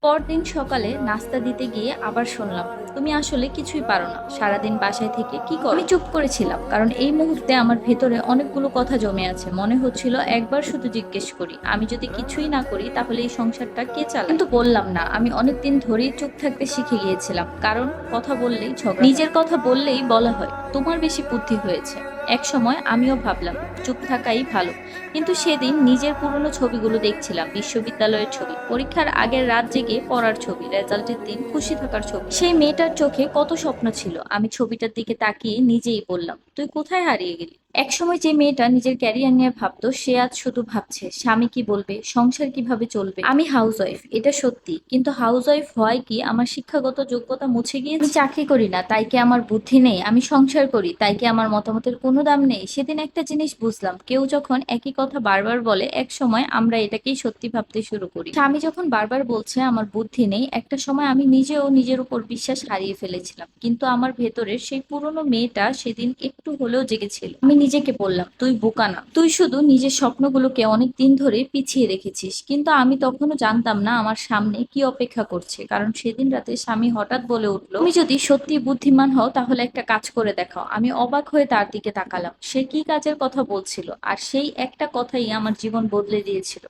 পরদিন সকালে নাস্তা দিতে গিয়ে আবার শুনলাম, তুমি আসলে কিছুই পারো না, সারাদিন বাসায় থেকে কি করো। আমি চুপ করেছিলাম, কারণ এই মুহূর্তে আমার ভেতরে অনেকগুলো কথা জমে আছে। মনে হচ্ছিল একবার শুধু জিজ্ঞেস করি, আমি যদি কিছুই না করি তাহলে এই সংসারটা কে চালায়। কিন্তু বললাম না। আমি অনেকদিন ধরেই চুপ থাকতে শিখে গিয়েছিলাম, কারণ কথা বললেই ঝগড়া। নিজের কথা বললেই বলা হয় তোমার বেশি বুদ্ধি হয়েছে। এক সময় আমিও ভাবলাম চুপ থাকাই ভালো। কিন্তু সেদিন নিজের পুরনো ছবিগুলো দেখছিলাম, বিশ্ববিদ্যালয়ের ছবি, পরীক্ষার আগের রাত জেগে পড়ার ছবি, রেজাল্টের দিন খুশি থাকার ছবি। সেই মেয়েটার চোখে কত স্বপ্ন ছিল। আমি ছবিটার দিকে তাকিয়ে নিজেই বললাম, তুই কোথায় হারিয়ে গেলি। একসময় যে মেয়েটা নিজের ক্যারিয়ার নিয়ে ভাবতো, সে আজ শুধু ভাবছে স্বামী কি বলবে, সংসার কিভাবে চলবে। আমি হাউস ওয়াইফ, এটা সত্যি, কিন্তু হাউস ওয়াইফ হয় কি আমার শিক্ষাগত যোগ্যতা মুছে গিয়ে। আমি চাকরি করি না তাই কি আমার বুদ্ধি নেই, আমি সংসার করি তাই কি আমার মতামতের কোনো দাম নেই। সেদিন একটা জিনিস বুঝলাম, কেউ যখন একই কথা বারবার বলে, এক সময় আমরা এটাকেই সত্যি ভাবতে শুরু করি। স্বামী যখন বারবার বলছে আমার বুদ্ধি নেই, একটা সময় আমি নিজেও নিজের উপর বিশ্বাস হারিয়ে ফেলেছিলাম। কিন্তু আমার ভেতরের সেই পুরনো মেয়েটা সেদিন একটু হলেও জেগেছিল। আমি নিজেকে বললাম, তুই বোকা না, তুই শুধু নিজের স্বপ্নগুলোকে অনেক দিন ধরে পিছিয়ে রেখেছিস। কিন্তু আমি তখনও জানতাম না আমার সামনে কি অপেক্ষা করছে। কারণ সেদিন রাতে স্বামী হঠাৎ বলে উঠলো, তুমি যদি সত্যি বুদ্ধিমান হও তাহলে একটা কাজ করে দেখাও। আমি অবাক হয়ে তার দিকে তাকালাম। সে কি কাজের কথা বলছিল, আর সেই একটা কথাই আমার জীবন বদলে দিয়েছিল।